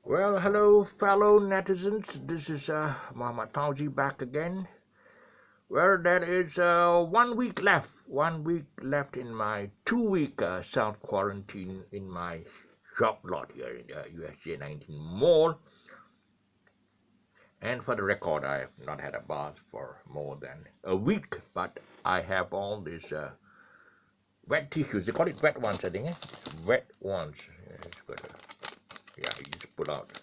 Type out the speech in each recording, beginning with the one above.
Well, hello, fellow netizens. This is Muhammad Fauzi back again. Well, there is 1 week left. 1 week left in my 2 week self quarantine in my shop lot here in the USJ 19 Mall. And for the record, I have not had a bath for more than a week, but I have all these wet tissues. They call it wet ones, I think. Wet ones. Yeah, you just pull out.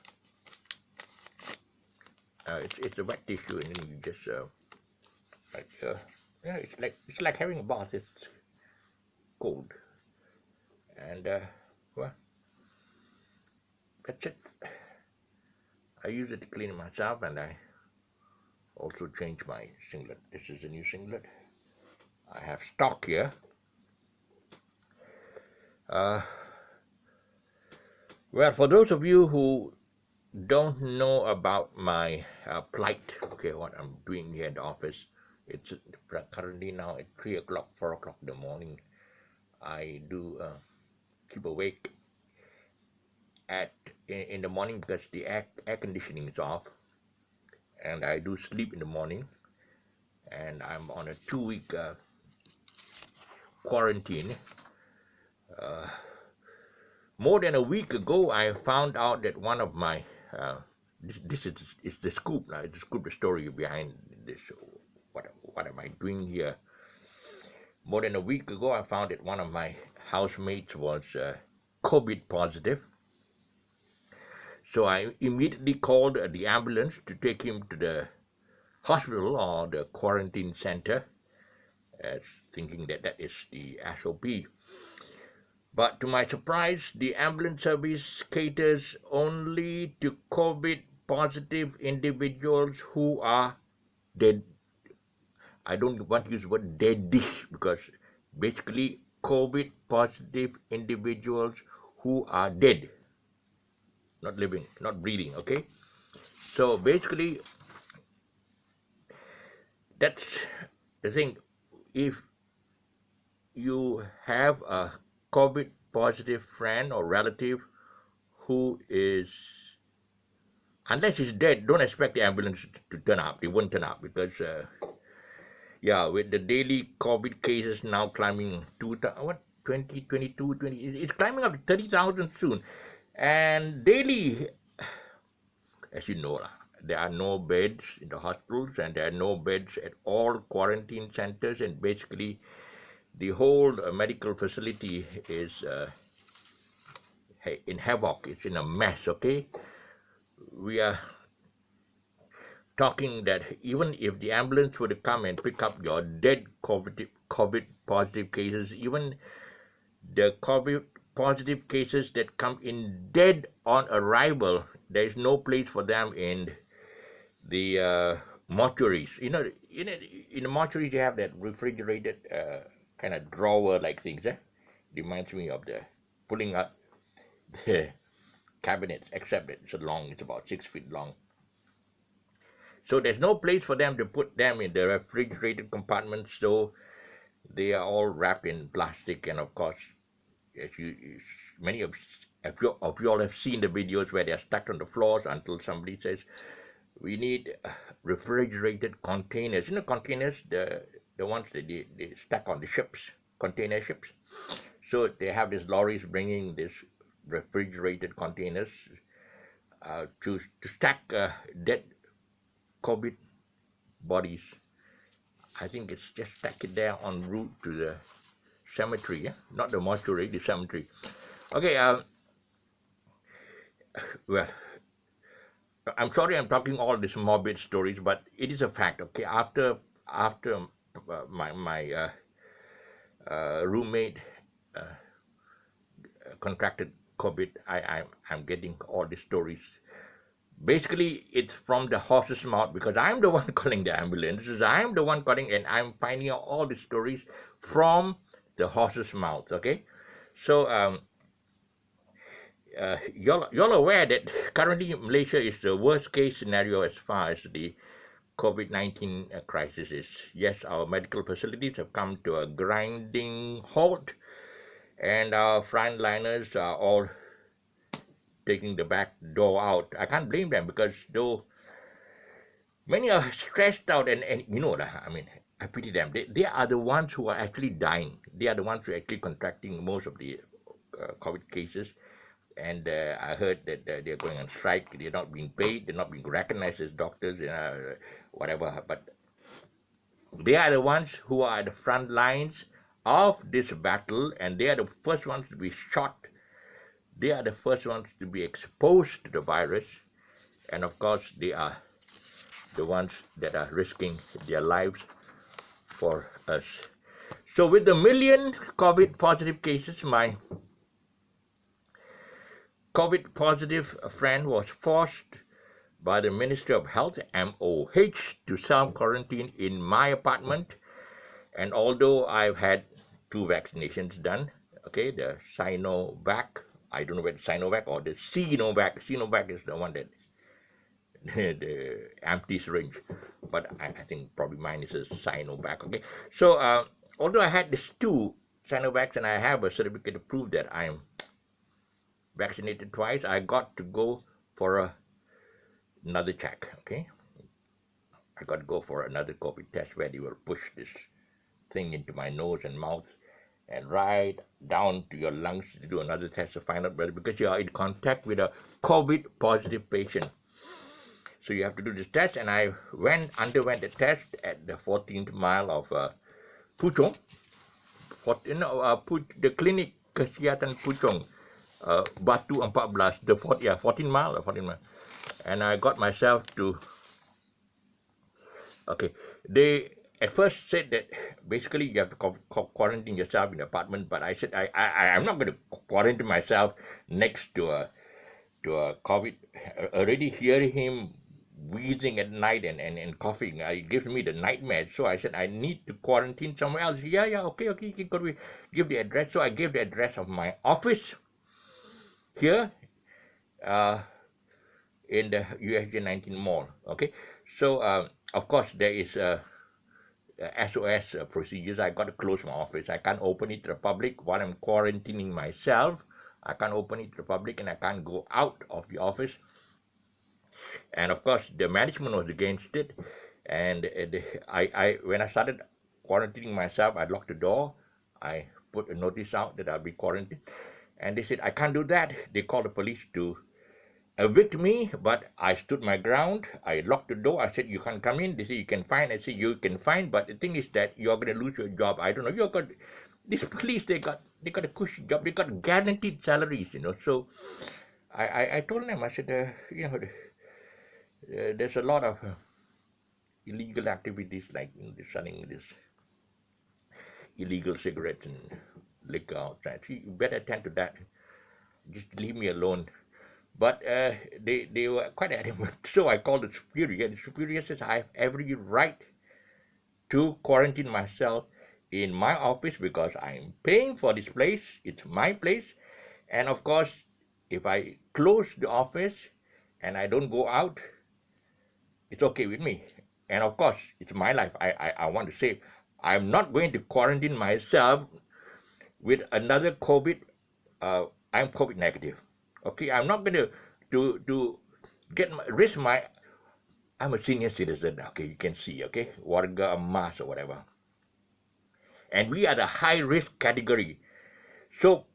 It's a wet tissue, and then you just yeah, it's like having a bath. It's cold, and well, that's it. I use it to clean myself, and I also change my singlet. This is a new singlet. I have stock here. Well, for those of you who don't know about my plight, okay, what I'm doing here in the office, it's currently now at 3 o'clock, 4 o'clock in the morning. I do keep awake in the morning because the air conditioning is off, and I do sleep in the morning, and I'm on a 2 week quarantine. More than a week ago, I found out that one of my this is the scoop now. It's the scoop, the story behind this. What am I doing here? More than a week ago, I found that one of my housemates was COVID positive. So I immediately called the ambulance to take him to the hospital or the quarantine center, thinking that that is the SOP. But to my surprise, the ambulance service caters only to COVID positive individuals who are dead. I don't want to use the word deadish because basically COVID positive individuals who are dead, not living, not breathing, okay? So basically, that's the thing. If you have a COVID positive friend or relative who is, unless he's dead, don't expect the ambulance to turn up. They won't turn up because, yeah, with the daily COVID cases now climbing to 20, 22, 20, it's climbing up to 30,000 soon. And daily, as you know, there are no beds in the hospitals, and there are no beds at all quarantine centers, and basically the whole medical facility is in havoc. It's in a mess, okay? We are talking that even if the ambulance were to come and pick up your dead COVID positive cases, even the COVID positive cases that come in dead on arrival, there is no place for them in the mortuaries. In the mortuaries, you have that refrigerated kind of drawer-like things. Reminds me of the pulling out the cabinets, except that it's about 6 feet long. So there's no place for them to put them in the refrigerated compartments, so they are all wrapped in plastic. And of course, many of you all have seen the videos where they're stuck on the floors until somebody says, we need refrigerated containers. Containers, the ones that they stack on the ships, container ships. So they have these lorries bringing these refrigerated containers to stack dead COVID bodies. I think it's just stacked it there en route to the cemetery, not the mortuary, the cemetery. Okay, well, I'm sorry I'm talking all these morbid stories, but it is a fact. Okay, after my roommate contracted COVID, I'm getting all these stories. Basically, it's from the horse's mouth because I'm the one calling the ambulance. I'm the one calling, and I'm finding out all the stories from the horse's mouth. Okay, so you're aware that currently Malaysia is the worst case scenario as far as the COVID-19 crisis is. Yes, our medical facilities have come to a grinding halt, and our frontliners are all taking the back door out. I can't blame them because though many are stressed out and you know, I mean, I pity them. They are the ones who are actually dying. They are the ones who are actually contracting most of the COVID cases. And I heard that they're going on strike. They're not being paid. They're not being recognized as doctors, whatever. But they are the ones who are at the front lines of this battle, and they are the first ones to be shot. They are the first ones to be exposed to the virus, and of course, they are the ones that are risking their lives for us. So, with the million COVID positive cases, my COVID positive friend was forced by the Ministry of Health, MOH, to self-quarantine in my apartment. And although I've had 2 vaccinations done, okay, the Sinovac, I don't know whether Sinovac or the Sinovac. Sinovac is the one that the empty syringe, but I think probably mine is a Sinovac. Okay, so although I had these 2 Sinovacs and I have a certificate to prove that I'm vaccinated twice, I got to go for another check. Okay, I got to go for another COVID test where they will push this thing into my nose and mouth and right down to your lungs to do another test to find out whether, because you are in contact with a COVID positive patient. So you have to do this test, and I underwent the test at the 14th mile of Puchong, the clinic Kesihatan Puchong, Batu 14, the 14 mile, and I got myself to. Okay, they at first said that basically you have to quarantine yourself in the apartment, but I said I'm not going to quarantine myself next to a COVID. Already hearing him wheezing at night and coughing, it gives me the nightmare. So I said I need to quarantine somewhere else. Yeah, okay, you can go give the address. So I gave the address of my office here in the USJ 19 Mall. Okay, so of course there is SOS procedures. I got to close my office. I can't open it to the public while I'm quarantining myself. I can't open it to the public, and I can't go out of the office. And of course, the management was against it. And I when I started quarantining myself, I locked the door. I put a notice out that I'll be quarantined, and they said I can't do that. They called the police to evict me, but I stood my ground. I locked the door. I said, you can't come in. They said, you can fine. I said, you can fine, but the thing is that you're going to lose your job. I don't know. You got this police. They got a cushy job. They got guaranteed salaries. So I told them. I said, there's a lot of illegal activities like selling this illegal cigarettes and liquor outside. So you better attend to that. Just leave me alone. But they were quite adamant. So I called the superior. The superior says I have every right to quarantine myself in my office because I'm paying for this place. It's my place. And of course, if I close the office and I don't go out, it's okay with me. And of course, it's my life. I want to say I'm not going to quarantine myself with another COVID. I'm COVID negative. Okay, I'm not going to risk my. I'm a senior citizen. Okay, you can see. Okay, warga emas or whatever, and we are the high risk category. So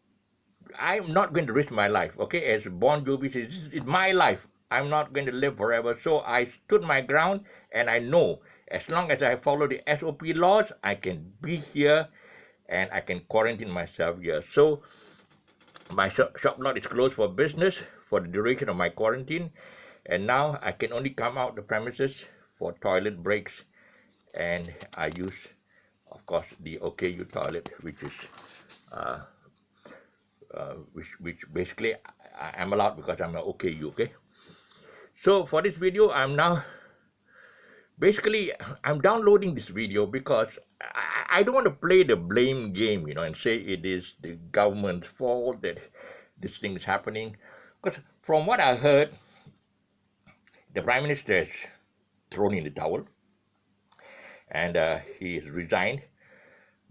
I'm not going to risk my life. Okay, as Bon Jovi says, it's my life. I'm not going to live forever. So I stood my ground, and I know as long as I follow the SOP laws, I can be here, and I can quarantine myself here. So my shop lot is closed for business for the duration of my quarantine, and now I can only come out the premises for toilet breaks, and I use, of course, the OKU toilet, which is which basically I'm allowed because I'm an OKU. Okay, so for this video, I'm downloading this video because I don't want to play the blame game, and say it is the government's fault that this thing is happening. Because from what I heard, the Prime Minister has thrown in the towel and he has resigned.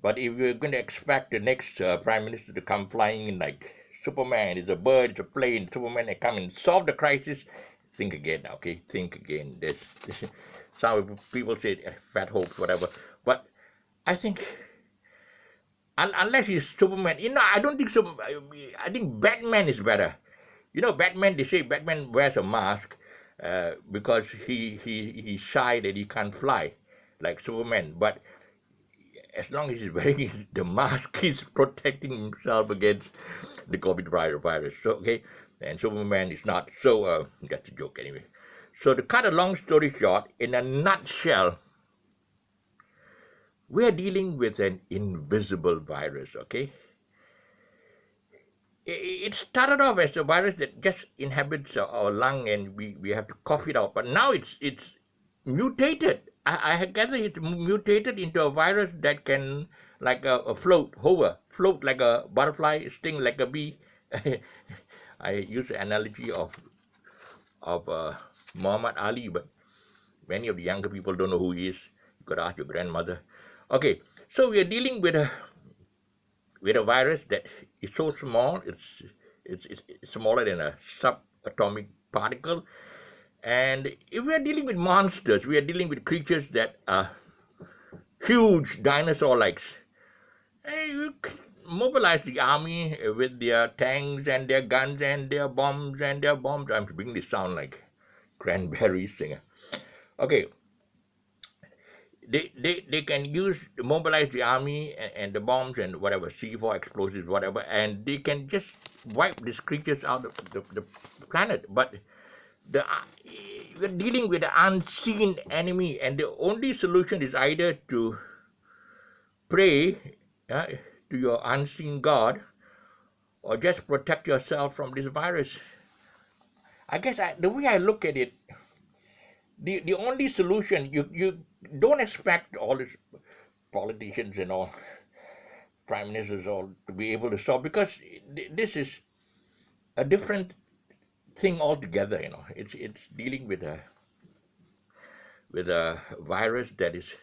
But if we're going to expect the next Prime Minister to come flying in like Superman, it's a bird, it's a plane, Superman, they come and solve the crisis. Think again, okay? Think again. This some people say fat hopes, whatever. But I think unless he's Superman, I don't think so. I think Batman is better. Batman. They say Batman wears a mask because he's shy that he can't fly like Superman. But as long as he's wearing the mask, he's protecting himself against the COVID virus. So okay, and Superman is not. So that's a joke anyway. So to cut a long story short, in a nutshell, we are dealing with an invisible virus, okay? It started off as a virus that just inhabits our lung and we have to cough it out. But now it's mutated. I gather it's mutated into a virus that can, like a float like a butterfly, sting like a bee. I use the analogy of Muhammad Ali, but many of the younger people don't know who he is. You could ask your grandmother. Okay, so we are dealing with a virus that is so small. It's smaller than a subatomic particle. And if we are dealing with monsters, we are dealing with creatures that are huge, dinosaur-likes. You mobilize the army with their tanks and their guns and their bombs and their bombs. I'm making this sound like Cranberry singer. Okay. They can mobilize the army and the bombs and whatever, C4 explosives, whatever, and they can just wipe these creatures out of the planet. But we're dealing with an unseen enemy, and the only solution is either to pray to your unseen God or just protect yourself from this virus. I guess the way I look at it, the only solution, you don't expect all these politicians and all prime ministers all to be able to solve, because this is a different thing altogether. It's dealing with a virus that is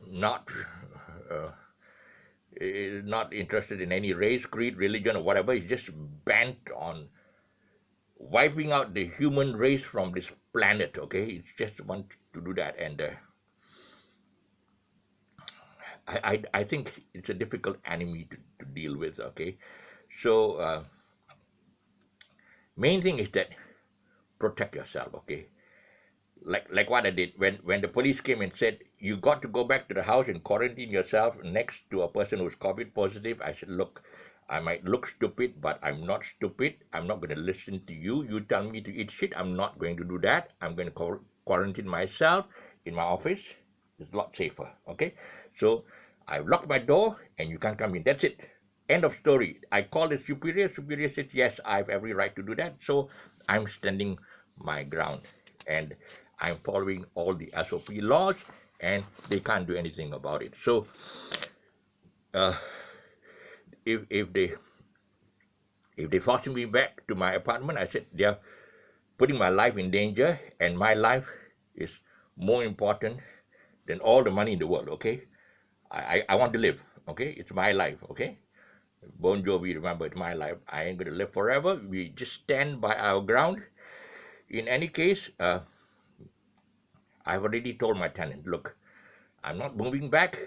not interested in any race, creed, religion, or whatever. It's just bent on wiping out the human race from this planet, okay? It's just want to do that, and I think it's a difficult enemy to deal with, okay? So main thing is that protect yourself, okay? Like what I did when the police came and said you got to go back to the house and quarantine yourself next to a person who's COVID positive. I said, look, I might look stupid, but I'm not stupid. I'm not going to listen to you. You tell me to eat shit. I'm not going to do that. I'm going to quarantine myself in my office. It's a lot safer, okay? So I locked my door and you can't come in. That's it. End of story. I called the superior. Superior said, yes, I have every right to do that. So I'm standing my ground and I'm following all the SOP laws, and they can't do anything about it. So if they force me back to my apartment, I said they're putting my life in danger, and my life is more important than all the money in the world, okay? I want to live, okay? It's my life, okay? Bon Jovi, remember, it's my life. I ain't going to live forever. We just stand by our ground. In any case, I've already told my tenant, look, I'm not moving back.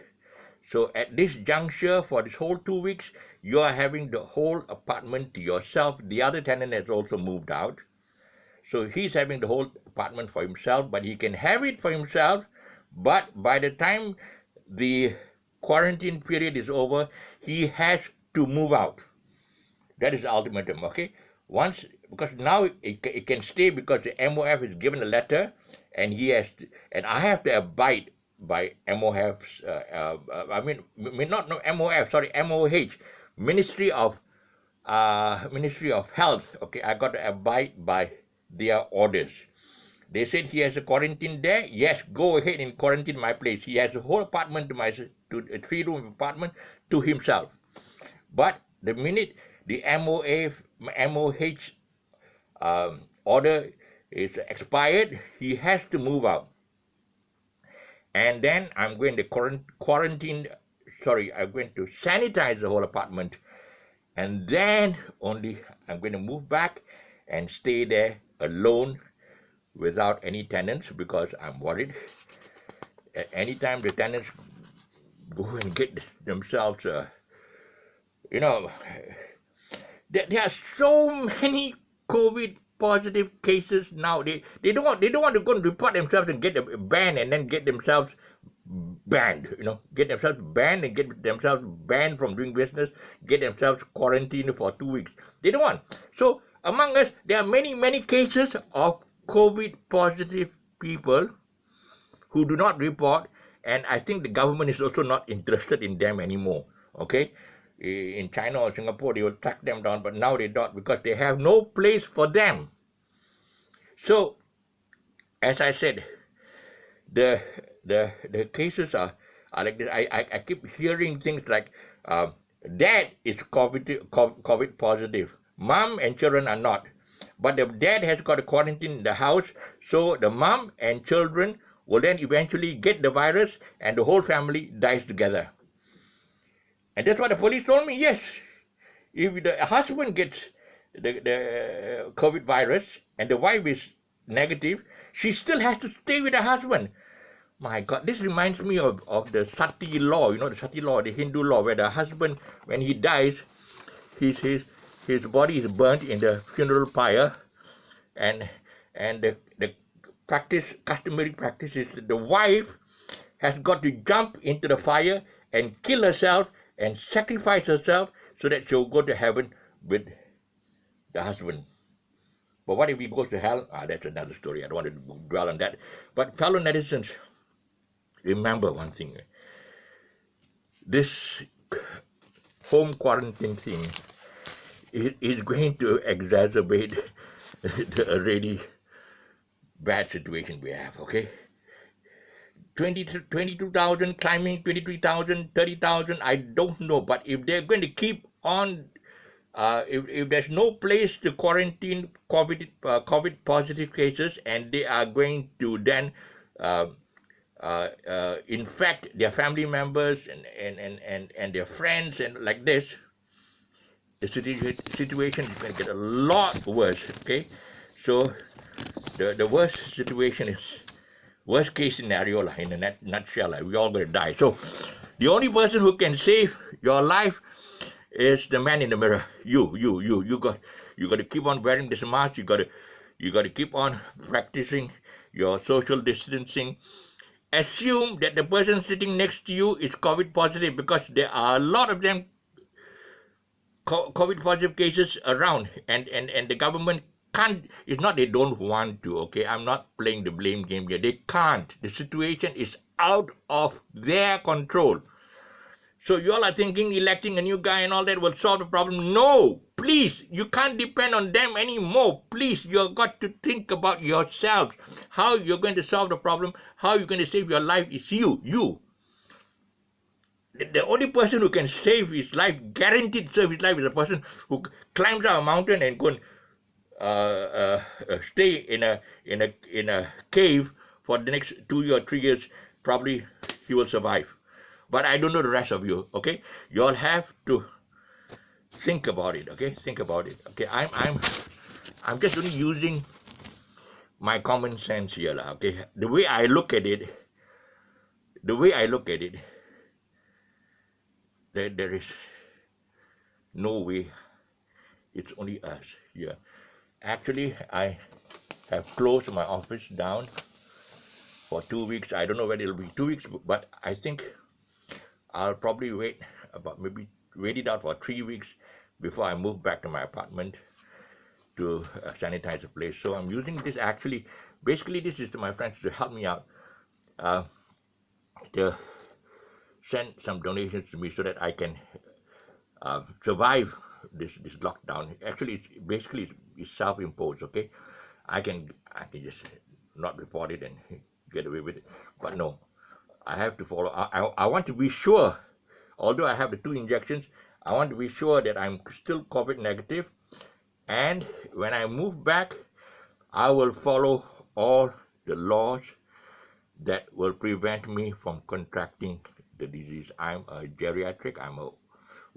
So at this juncture, for this whole 2 weeks, you are having the whole apartment to yourself. The other tenant has also moved out. So he's having the whole apartment for himself, but he can have it for himself. But by the time the quarantine period is over, he has to move out. That is the ultimatum, okay? Because now it can stay because the MOF is given a letter, and and I have to abide by MOF's, not MOF, sorry, MOH, Ministry of Health, okay? I got to abide by their orders. They said he has a quarantine there. Yes, go ahead and quarantine my place. He has a whole apartment to a 3-room apartment to himself. But the minute the MOH order is expired, he has to move out. And then I'm going to sanitize the whole apartment. and then only I'm going to move back and stay there alone without any tenants, because I'm worried. At any time the tenants go and get themselves, you know, there are so many COVID positive cases now. They don't want to go and report themselves and get a ban and then get themselves banned. Get themselves banned and get themselves banned from doing business. Get themselves quarantined for 2 weeks. They don't want. So among us, there are many cases of COVID positive people who do not report, and I think the government is also not interested in them anymore. Okay, in China or Singapore, they will track them down, but now they don't, because they have no place for them. So, as I said, the cases are like this. I keep hearing things like, dad is COVID positive, mom and children are not, but the dad has got a quarantine in the house, so the mom and children will then eventually get the virus and the whole family dies together. And that's what the police told me. Yes, if the husband gets the COVID virus and the wife is negative, she still has to stay with the husband. My God, this reminds me of the sati law, the sati law, the Hindu law, where the husband, when he dies, his body is burnt in the funeral pyre, and the customary practice is that the wife has got to jump into the fire and kill herself and sacrifice herself so that she'll go to heaven with the husband. But what if he goes to hell? That's another story. I don't want to dwell on that. But fellow netizens, remember one thing. This home quarantine thing is going to exacerbate the already bad situation we have, okay? 22,000 climbing, 23,000, 30,000, I don't know. But if they're going to keep on, if there's no place to quarantine COVID positive cases, and they are going to then infect their family members and their friends and like this, the situation is going to get a lot worse, okay? So the worst situation is, worst case scenario, in a nutshell, we're all going to die. So the only person who can save your life is the man in the mirror. You got to keep on wearing this mask. You got to keep on practicing your social distancing. Assume that the person sitting next to you is COVID positive, because there are a lot of them COVID positive cases around, and the government can't. It's not they don't want to, okay? I'm not playing the blame game here. They can't. The situation is out of their control. So you all are thinking electing a new guy and all that will solve the problem. No, please, you can't depend on them anymore. Please, you've got to think about yourselves. How you're going to solve the problem, how you're going to save your life is you. The only person who can save his life, guaranteed to save his life, is a person who climbs up a mountain and go and stay in a cave for the next 2 or 3 years. Probably he will survive. But I don't know the rest of you, okay? You all have to think about it, okay? Think about it, okay? I'm just only using my common sense here, okay? The way I look at it, there is no way. It's only us here. Actually, I have closed my office down for 2 weeks. I don't know when it'll be 2 weeks, but I think I'll probably wait it out for 3 weeks before I move back to my apartment to sanitize the place. So I'm using this basically this is to my friends to help me out, to send some donations to me so that I can survive this lockdown. Actually, it's self-imposed, okay? I can just not report it and get away with it, but no. I have to follow. I want to be sure, although I have the 2 injections, I want to be sure that I'm still COVID negative. And when I move back, I will follow all the laws that will prevent me from contracting the disease. I'm a geriatric. I'm a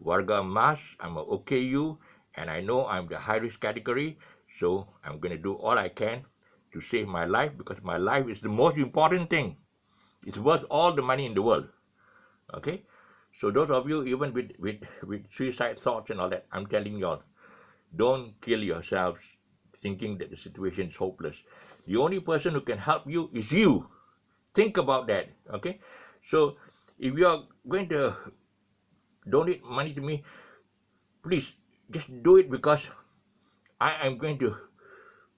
Warga Emas, I'm a OKU, and I know I'm the high-risk category, so I'm going to do all I can to save my life, because my life is the most important thing. It's worth all the money in the world. Okay? So those of you, even with suicide thoughts and all that, I'm telling you all, don't kill yourselves thinking that the situation is hopeless. The only person who can help you is you. Think about that. Okay? So if you are going to donate money to me, please just do it, because I am going to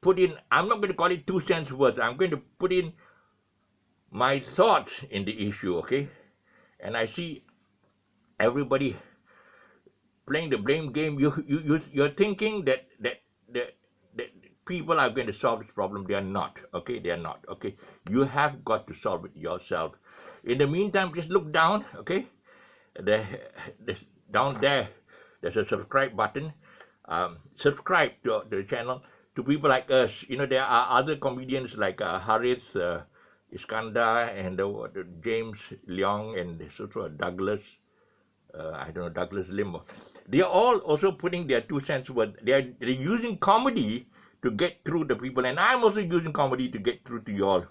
put in, I'm not going to call it 2 cents worth. I'm going to put in my thoughts in the issue, okay? And I see everybody playing the blame game. You're thinking that people are going to solve this problem. They are not, okay? They are not, okay? You have got to solve it yourself. In the meantime, just look down, okay? Down there, there's a subscribe button. Subscribe to the channel. To people like us, there are other comedians like Harith Iskandar and James Leong, and there's also Douglas. I don't know, Douglas Lim. They are all also putting their 2 cents worth. They're using comedy to get through the people, and I'm also using comedy to get through to you all.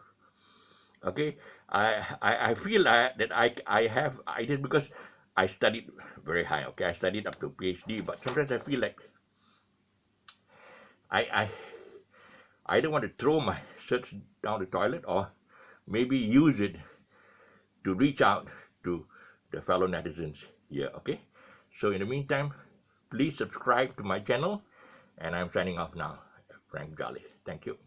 Okay, I feel that I have ideas because I studied very high. Okay, I studied up to PhD, but sometimes I feel like I either want to throw my search down the toilet, or maybe use it to reach out to the fellow netizens here. Okay, so in the meantime, please subscribe to my channel, and I'm signing off now. Frank Jolly. Thank you.